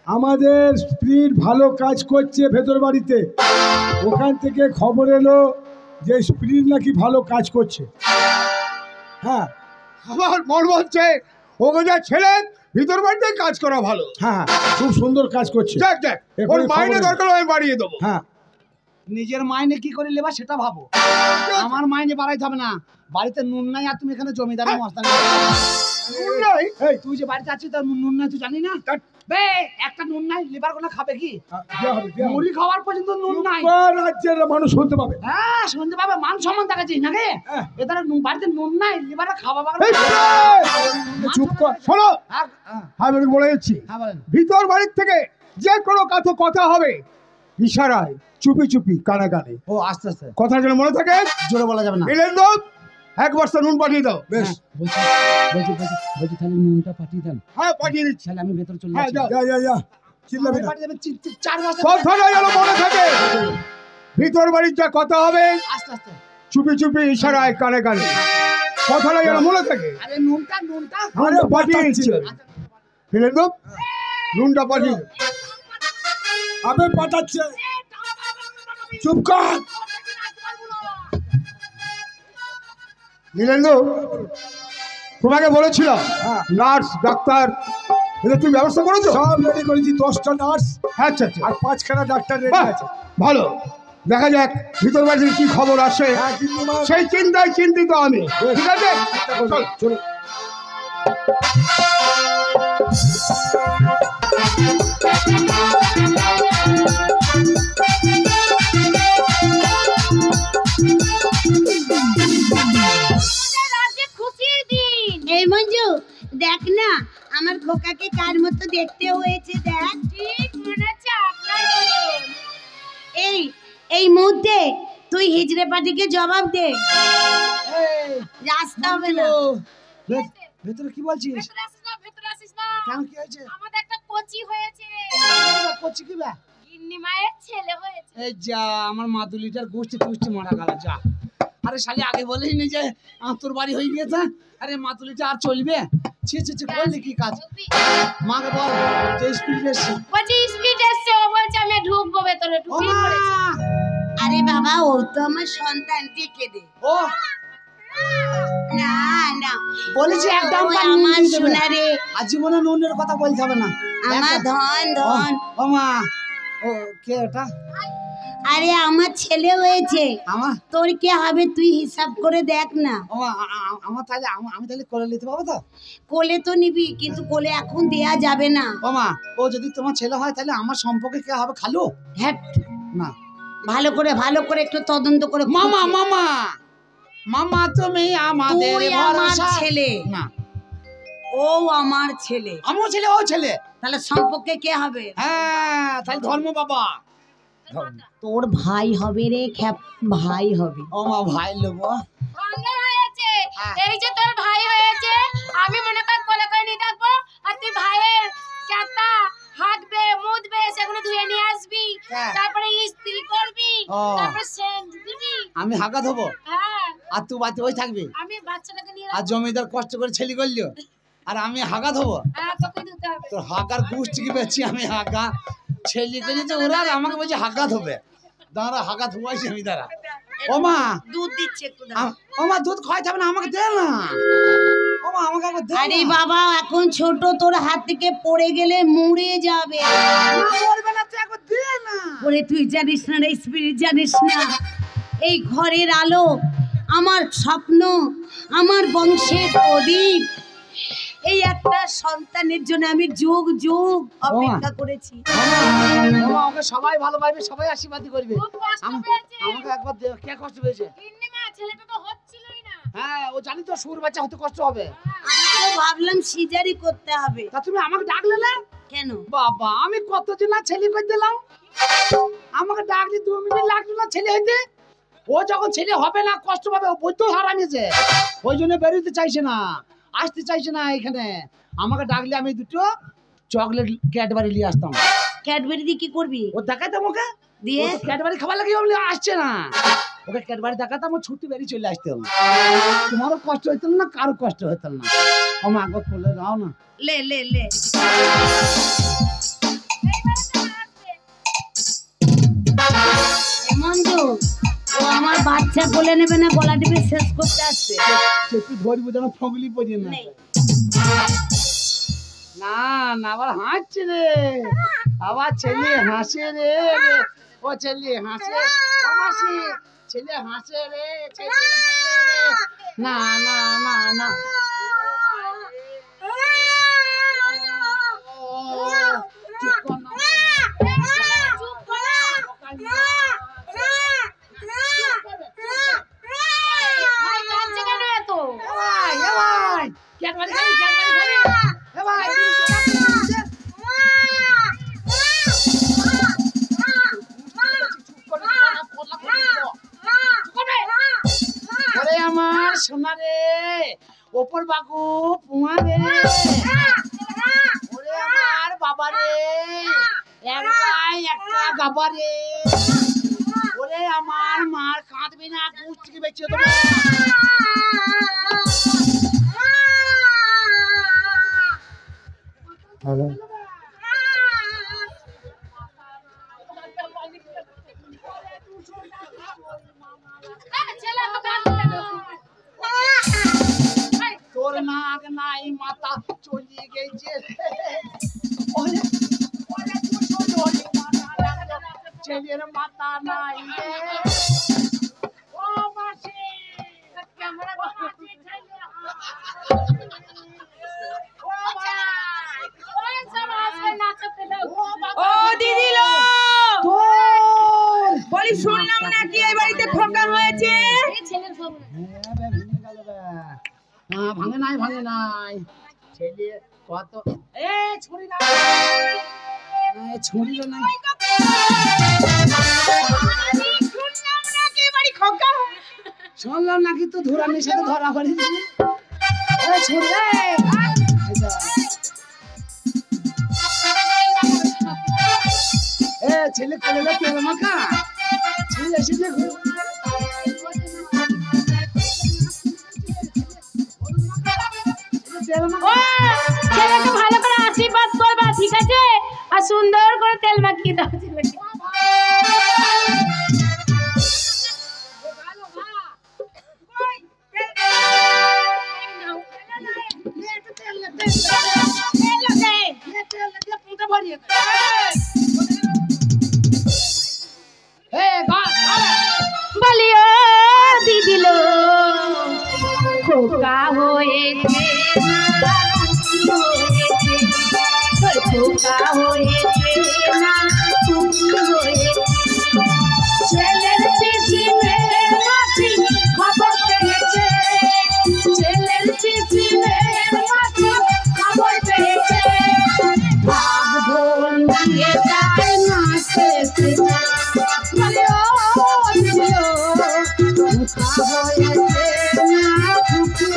আমাদের স্পিড ভালো কাজ করছে ভেতর বাড়িতে, ওখান থেকে খবর এলো যে স্পিড নাকি ভালো কাজ করছে। হ্যাঁ, আমার মন বলছে ওকে যা ছেলে ভিতর বাড়িতে কাজ করা ভালো। হ্যাঁ, খুব সুন্দর কাজ করছে। দেখ দেখ, ওর মাইনে দরকার আমি বাড়িয়ে দেবো। হ্যাঁ, নিজের মাইনে কি করে লেবা সেটা ভাবো, আমার মাইনে বাড়াইতে হবে না। বাড়িতে নুন নাই আর তুমি এখানে জমিদারের মস্তানি। এই তুই যে বাড়িতে আছিস তার নুন নাই তুই জানি না? বে একটা নুন নাই লিভার কোনা খাবে কি? মুড়ি খাওয়ার পর্যন্ত নুন নাই। রাজ্যের মানুষ শুনতে পাবে। হ্যাঁ শুনতে পাবে, মান সম্মান দেখাচ্ছিস নাকি? এদের বাড়িতে নুন নাই লিভারে খাওয়া পাবে। চুপ কর, শোনো আমি বলে যাচ্ছি, ভিতর বাড়ির থেকে যে কোনো কথা হবে ইশারায় চুপি চুপি কানে কানে। ও আস্তে আস্তে কথা যেন মনে থাকে, জোরে বলা যাবে না। এক বস্তা নুন পাঠিয়ে দাও। বেশ, বলছি তাহলে নুনটা পাঠিয়ে দেন। হ্যাঁ পাঠিয়ে দিচ্ছি। তাহলে আমি ভেতর চলে যাচ্ছি। যা চিল্লাবি না। চার বস্তা কথাটা যেন মনে থাকে, ভিতর বাড়ির যা কথা হবে আস্তে আস্তে চুপি চুপি ইশারায় কানে কানে, কথাটা যেন মনে থাকে। আরে নুনটা আরে পাঠিয়ে দিচ্ছি। ফিরেন তো নুনটা পাঠিয়ে দাও। আবে পাঠাচ্ছে, চুপ কর। নীলেন্দু, তোমাকে বলেছিলাম নার্স ডাক্তার এদের তুমি ব্যবস্থা করেছো? সব রেডি করেছি, 10টা নার্স। আচ্ছা আচ্ছা, আর 5খানা ডাক্তার রেডি আছে। ভালো, দেখা যাক ভিতর বাড়িতে কি খবর আসে, সেই চিন্তায় চিন্তিত আমি। ঠিক আছে, চলো। এই মঞ্জু দেখ না আমার খোকাকে কার মতো দেখতে হয়েছে, দেখ। ঠিক মনে হচ্ছে আপনার মতন। এই মুহূর্তে তুই হিজড়ে পাটিকে জবাব দে। রাস্তা হবে না। ভেতরে কি বলছিস? ভেতরে আসিস না। কেন কি হয়েছে? আমাদের একটা কোচি হয়েছে। কোচি কি বা? গিন্নি মায়ের ছেলে হয়েছে। এই যা, আমার মাদুলিটার গোষ্ঠী তুষ্টি মারা গেল। যা, আরে শালি আগে বলেই নি যে তোর বাড়ি হয়ে গিয়েছে। আরে মাদুলিটা আর চলবে? ছি করলি কি কাজ? মাকে বল যে স্পিড এসছে। বলছি স্পিড এসছে, ও বলছে আমি ঢুকবো ভেতরে, ঢুকিয়ে পড়েছি। আরে বাবা, ও তো আমার সন্তান, টিকে দে। ও না বলেছি একদম আমার সোনা রে, আজীবনে নুনের কথা বলতে হবে না। আমার ধন। ও মা, ও কে ওটা? আরে আমার ছেলে হয়েছে। আমার তোর কে হবে তুই হিসাব করে দেখ না। ও মা, আমার তাহলে আমি তাহলে কোলে নিতে পারবো তো? কোলে তো নিবি, কিন্তু কোলে এখন দেয়া যাবে না। ও মা, ও যদি তোমার ছেলে হয় তাহলে আমার সম্পর্কে কে হবে? খালু? হ্যাঁ না, ভালো করে একটু তদন্ত করে। মামা তুমি আমাদের ভরসা। ছেলে না, ও আমার ছেলে। আমার ছেলে ও ছেলে, তাহলে সম্পর্কে কে হবে? হ্যাঁ তাহলে ধর্ম বাবা। তোর ভাই হবে রে, ভাই হবে। ও মা, ভাই লোবো। ভাঙ্গা হয়েছে। এই যে তোর ভাই হয়েছে, আমি মনে কর কোলে করে নিয়ে যাবো, আর তুই ভাইয়ের কাটা হাঁকবে মুদবে সেগুলো ধুয়ে নিয়ে আসবি, তারপরে ইস্ত্রি করবি, তারপরে সেন্ট দিবি। আমি হাগা দেবো? হ্যাঁ। আর তুই বাড়িতে ওই থাকবি? আমি বাচ্চাটাকে নিয়ে আর জমিদার কষ্ট করে ছেলে করলো, আর আমি হাগা দেবো? হ্যাঁ, তোকে দিতে হবে। তোর হাগার গুষ্টি কি বেছি আমি হাগা ছেলে করেছে ওরা, আর আমাকে বলছে হাগা ধোবে। দাঁড়া, হাগা ধোয়াইছি আমি। দাঁড়া। ও মা, দুধ দিচ্ছে একটু। ও মা, দুধ খাওয়াইতে হবে না, আমাকে দে না। ও মা, আমাকে একবার দে। আরে বাবা, এখন ছোট, তোর হাত থেকে পড়ে গেলে মরে যাবে। মরবে না, তুই একবার দে না। ওরে তুই জানিস না রে, স্পিরিট জানিস না। এই ঘরের আলো, আমার স্বপ্ন, আমার বংশের প্রদীপ। এই একটা সন্তানের জন্য আমি যুগ যুগ অপেক্ষা করেছি। আমাকে সবাই ভালোবাসবে, সবাই আশীর্বাদ করবে। খুব কষ্ট পেয়েছে। আমাকে একবার দে। কে কষ্ট পেয়েছে? গিন্নি মা, ছেলেটা তো হচ্ছিলই না। হ্যাঁ, ও জানি তো সুর বাচ্চা হতে কষ্ট হবে। আমি তো ভাবলাম সিজারি করতে হবে। তা তুমি আমাকে ডাকলে না কেন? বাবা, আমি কতদিন না ছেলে করে দিলাম, আমাকে ডাকলি 2 মিনিট লাগলো না ছেলে হইতে। ও যখন ছেলে হবে না কষ্ট পাবে, ও বই তো হারামিয়েছে, ওই জন্য বেরোতে চাইছে না, আসতে চাইছে না এখানে। আমাকে ডাকলে আমি 2টো চকলেট ক্যাডবেরি নিয়ে আসতাম। ক্যাডবেরি দিয়ে কি করবি? ও দেখাইতাম ওকে দিয়ে ক্যাডবেরি খাবার লাগে, আসছে না। ওকে ক্যাডবারি দেখাতাম, ও ছুটি বেরিয়ে চলে আসতাম। তোমারও কষ্ট হইতো না, কারো কষ্ট হইতো না। আমার আগে খুলে দাও না। লে লে লে হেমন্ত, ও আমার বাচ্চা কোলে নেবে না, গলা টিপে শেষ করতে আসছে। একটু ধরবো যেন ফগলি পড়ি না। নেই। না না, আবার হাসছে রে, আবার ছেলে হাসে রে। ও ছেলে হাসে, ও মাসি, ছেলে হাসে রে, ছেলে হাসে রে। না না না না, চুপ কর না। আমার সোনা রে, ওপর বাবু পুয়া রে, ওরে আমার বাবা রে, একটা গাবা রে, ওরে আমার মার কাঁদবি না, গুছ থেকে বেঁচে দেবো। তোর নাক নাই মাথা চলে গেছে, ছেলের মাথা নাই রে। ও মাসি, ক্যামেরা ও দিদি লো, বলি শুনলাম নাকি এই বাড়িতে খোকা হয়েছে? ভাঙে নাই, ভাঙে নাই। ছেলে কত ছুরি না, ছুরি নাই। শুনলাম নাকি তো ধরানির সাথে ধরা পড়ে ছুরি। ছেলে কোলে তেল মাখা, ছেলে এসেছে। ছেলেকে ভালো করে আশীর্বাদ করবা, ঠিক আছে? আর সুন্দর করে তেল মাখিয়ে দাও। বলিও দিদি লো, খোকা হয়েছে, খোকা হয়েছে না খুশি হয়েছে। ছেলের পিসি মেয়ের মাসি খবর পেয়েছে, ছেলের পিসি মেয়ের মাসি খবর পেয়েছে। ভাগ বোন দিয়ে যায় না শেষে, বলে ও দিদিও খোকা হয়েছে না খুশি।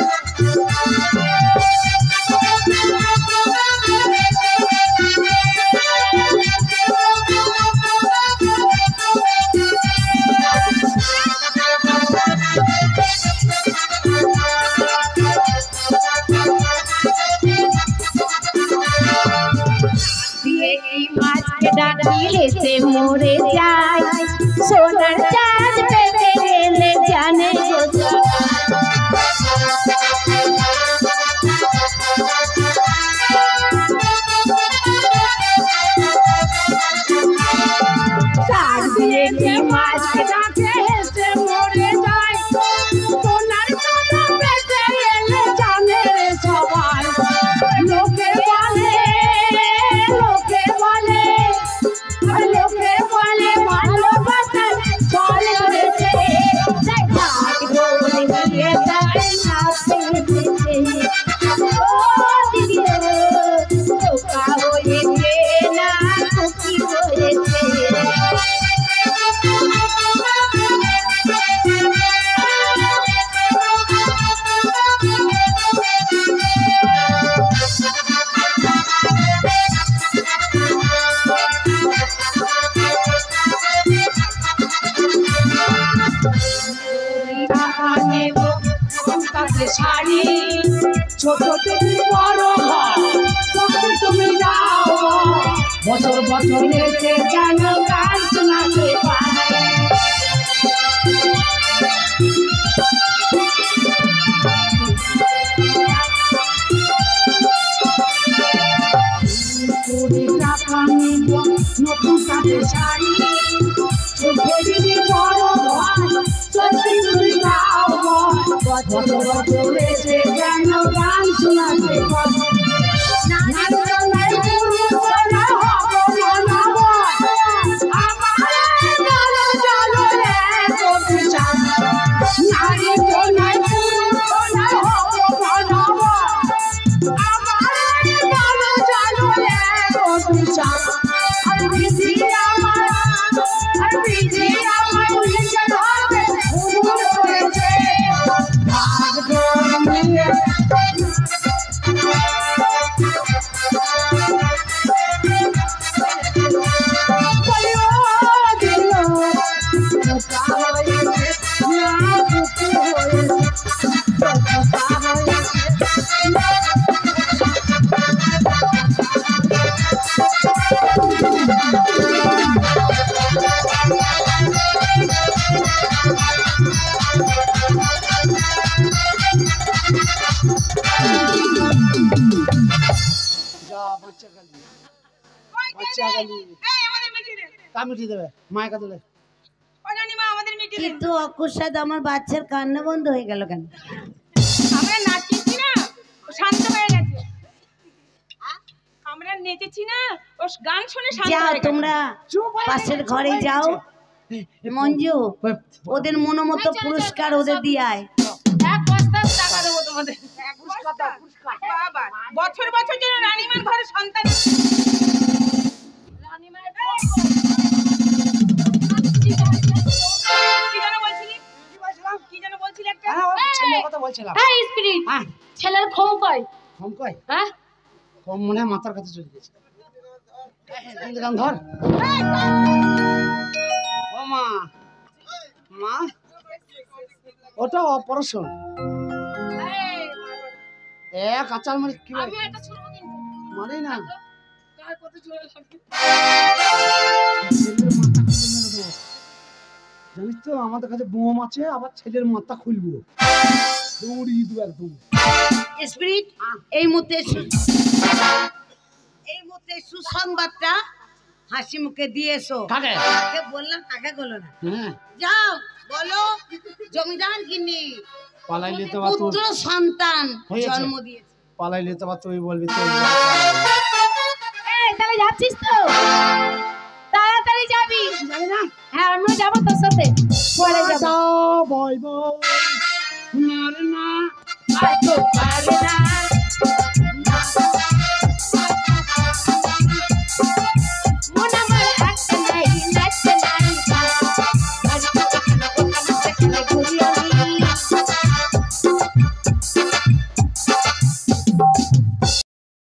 ডাকিলে সে মরে যায়, সোনার চাঁদ পেতে গেলে জানে চাঁদ দিয়ে কি মাছকে ডাকে সে মরে যায়, সোনার চাঁদ পেতে গেলে জানে সবাই। লোকে বলে, লোকে বলে, লোকে বলে ছোট থেকে বড় ঘর সঙ্গে তুমি দাও বছর বছর এসে যেন গান শোনাতে পারে টাকা নিব নতুন কাঠে শাড়ি ছোট থেকে বড় ঘর সত্যি তুমি দাও বছর বছর এসে যেন গান শোনাতে পারে কিন্তু অকুশাদ আমার বাচ্চার কান্না বন্ধ হয়ে গেল কেন? আমরা নাচছি না, ও শান্ত হয়ে গেছে। আমরা নেচেছি না, ও গান শুনে শান্ত যাও হয়ে গেছে। তোমরা পাশের ঘরে যাও, মঞ্জু ওদের মনোমতো পুরস্কার ওদের দিয়ে আয়। এক বস্তা টাকা দেবো তোমাদের। বাবা, বছর বছর যেন রানীমার ঘরে সন্তান রানীমায়ের কি যেন বলছিলি একটা ছেলের কথা বলছিলাম এই স্পিরিট, ছেলের ক্ষম কয়? কম কয় হ্যাঁ, কম মনে হয় মাথার কাছে চলে গেছে। গান ধর ও মা, মা ওটা অপারেশন এক আচার মানে কি আমি একটা ছুড়বো কিন্তু। মানে না কার কত জোরে লাগে। ছেলের মাথা খুলে মেরে দেবো। জানিস তো আমাদের কাছে বোম আছে, আবার ছেলের মাথা খুলবো, দৌড়িয়ে দেবো একদম। স্পিরিট এই মুহূর্তে সুসংবাদটা হাসি মুখে দিয়ে এসো। কাকে? কাকে বললাম, কাকে বলো না। হ্যাঁ যাও বলো, জমিদার গিন্নি পালাইলে তো বা তুই পুত্র সন্তান হয়েছে। জন্ম দিয়েছে। পালাইলে তো বা তুই বলবি তুই এই তাহলে যাচ্ছিস তো? তাড়াতাড়ি যাবি। যাবি না? হ্যাঁ আমিও যাবো তোর সাথে। পরে যাবো। বয় বয় না রে না